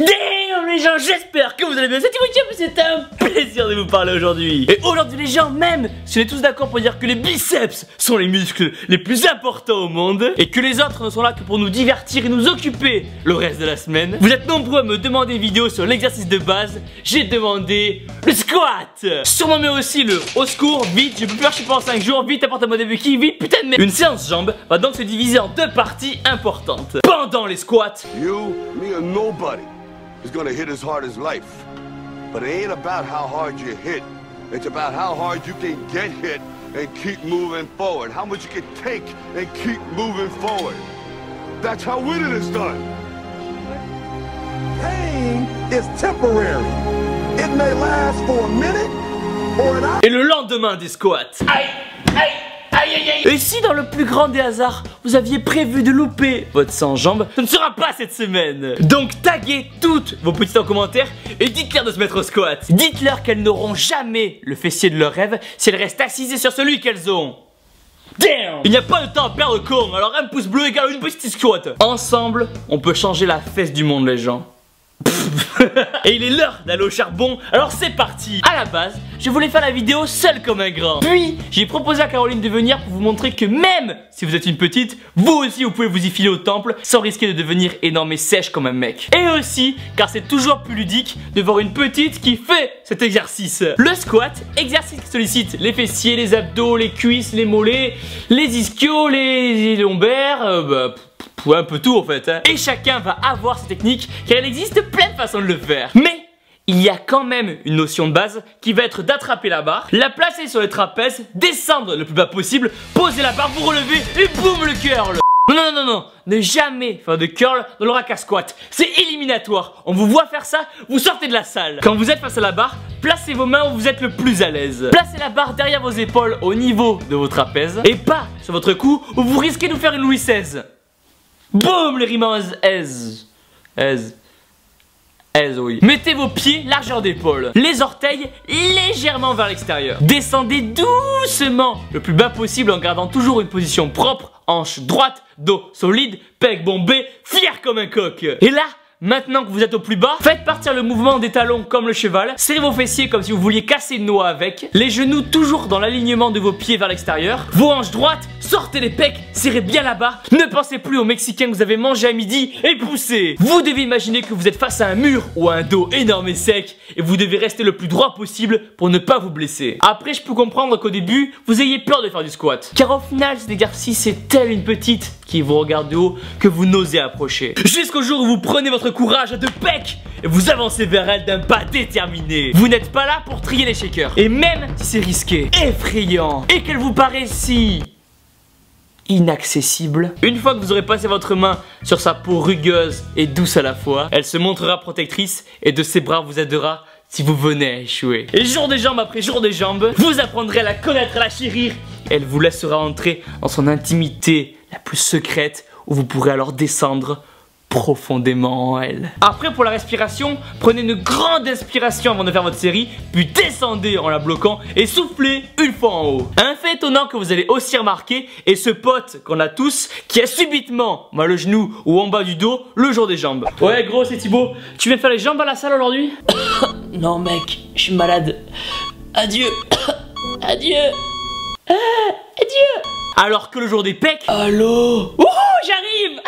Damn les gens, j'espère que vous allez bien. C'est un plaisir de vous parler aujourd'hui. Et aujourd'hui les gens, même si on est tous d'accord pour dire que les biceps sont les muscles les plus importants au monde et que les autres ne sont là que pour nous divertir et nous occuper le reste de la semaine, vous êtes nombreux à me demander une vidéo sur l'exercice de base. J'ai demandé le squat. Surnommé aussi le au secours, vite, je peux plus marcher pendant 5 jours, vite apporte-moi des béquilles, vite putain de merde. Une séance jambes va donc se diviser en deux parties importantes. Pendant les squats, You, me or nobody is gonna hit as hard as life. But it ain't about how hard you hit. It's about how hard you can get hit and keep moving forward. How much you can take and keep moving forward. That's how winning is done. Pain is temporary. It may last for a minute or an hour. et le lendemain des squats. Aïe, aïe. Aïe aïe aïe. Et si dans le plus grand des hasards, vous aviez prévu de louper votre 100 jambes, ce ne sera pas cette semaine. Donc taguez toutes vos petites en commentaire et dites-leur de se mettre au squat. Dites-leur qu'elles n'auront jamais le fessier de leur rêve si elles restent assises sur celui qu'elles ont. Damn. Il n'y a pas de temps à perdre con, alors un pouce bleu égale une petite squat. Ensemble, on peut changer la fesse du monde les gens. Et il est l'heure d'aller au charbon, alors c'est parti. À la base, je voulais faire la vidéo seul comme un grand. Puis, j'ai proposé à Caroline de venir pour vous montrer que même si vous êtes une petite, vous aussi vous pouvez vous y filer au temple sans risquer de devenir énorme et sèche comme un mec. Et aussi, car c'est toujours plus ludique de voir une petite qui fait cet exercice. Le squat, exercice qui sollicite les fessiers, les abdos, les cuisses, les mollets, les ischios, les lombaires, ouais, un peu tout en fait hein. Et chacun va avoir sa technique car il existe plein de façons de le faire. Mais il y a quand même une notion de base qui va être d'attraper la barre, la placer sur les trapèzes, descendre le plus bas possible, poser la barre, vous relever et boum le curl. Non, ne jamais faire de curl dans le rack à squat. C'est éliminatoire. On vous voit faire ça, vous sortez de la salle. Quand vous êtes face à la barre, placez vos mains où vous êtes le plus à l'aise. Placez la barre derrière vos épaules au niveau de vos trapèzes et pas sur votre cou où vous risquez de vous faire une Louis XVI. Boum les rimes en aise, oui. Mettez vos pieds largeur d'épaule, les orteils légèrement vers l'extérieur. Descendez doucement le plus bas possible en gardant toujours une position propre, hanche droite, dos solide, pec bombé, fier comme un coq. Et là, maintenant que vous êtes au plus bas, faites partir le mouvement des talons comme le cheval, serrez vos fessiers comme si vous vouliez casser une noix avec, les genoux toujours dans l'alignement de vos pieds vers l'extérieur, vos hanches droites, sortez les pecs, serrez bien la barre, ne pensez plus au Mexicain que vous avez mangé à midi et poussez. Vous devez imaginer que vous êtes face à un mur ou à un dos énorme et sec et vous devez rester le plus droit possible pour ne pas vous blesser. Après, je peux comprendre qu'au début, vous ayez peur de faire du squat, car au final, cet exercice est tel une petite qui vous regarde de haut que vous n'osez approcher. Jusqu'au jour où vous prenez votre courage à deux pecs et vous avancez vers elle d'un pas déterminé. Vous n'êtes pas là pour trier les shakers. Et même si c'est risqué, effrayant et qu'elle vous paraît si inaccessible, une fois que vous aurez passé votre main sur sa peau rugueuse et douce à la fois, elle se montrera protectrice et de ses bras vous aidera si vous venez à échouer. Et jour des jambes après jour des jambes, vous apprendrez à la connaître, à la chérir. Elle vous laissera entrer dans son intimité la plus secrète où vous pourrez alors descendre profondément en elle. Après, pour la respiration, prenez une grande inspiration avant de faire votre série, puis descendez en la bloquant et soufflez une fois en haut. Un fait étonnant que vous allez aussi remarquer est ce pote qu'on a tous qui a subitement mal au genou ou en bas du dos le jour des jambes. Ouais gros, c'est Thibaut, tu viens faire les jambes à la salle aujourd'hui? Non mec, je suis malade. Adieu. Adieu. Adieu. Alors que le jour des pecs, allô? Wouhou, j'arrive.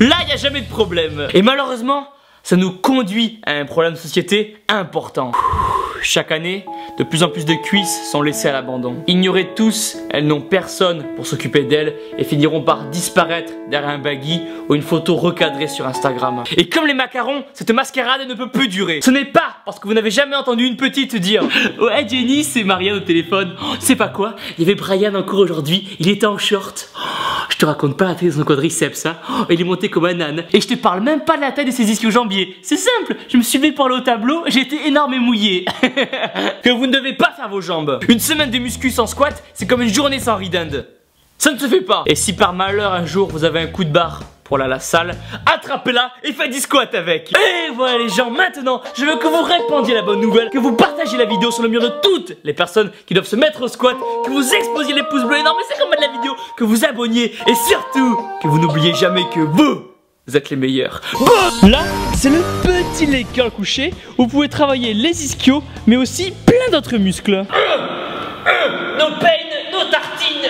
Là, il n'y a jamais de problème. Et malheureusement, ça nous conduit à un problème de société important. Chaque année, de plus en plus de cuisses sont laissées à l'abandon. Ignorées de tous, elles n'ont personne pour s'occuper d'elles et finiront par disparaître derrière un baggy ou une photo recadrée sur Instagram. Et comme les macarons, cette mascarade ne peut plus durer. Ce n'est pas parce que vous n'avez jamais entendu une petite dire « Ouais Jenny, c'est Marianne au téléphone. Oh, c'est pas quoi, il y avait Brian en cours aujourd'hui, il était en short. Oh, je te raconte pas la taille de son quadriceps, hein. Oh, il est monté comme un âne. Et je te parle même pas de la taille de ses ischio-jambiers. C'est simple, je me suis levé pour aller au tableau, j'ai été énorme et mouillé. » Que vous ne devez pas faire vos jambes. Une semaine de muscu sans squat, c'est comme une journée sans ridand. Ça ne se fait pas. Et si par malheur un jour vous avez un coup de barre pour aller à la salle, attrapez-la et faites du squat avec. Et voilà les gens, maintenant je veux que vous répandiez la bonne nouvelle, que vous partagiez la vidéo sur le mur de toutes les personnes qui doivent se mettre au squat, que vous explosiez les pouces bleus énormes, mais c'est comme de la vidéo, que vous abonniez et surtout que vous n'oubliez jamais que vous vous êtes les meilleurs. Là, c'est le petit leg curl couché où vous pouvez travailler les ischios, mais aussi plein d'autres muscles. No pain, no tartine.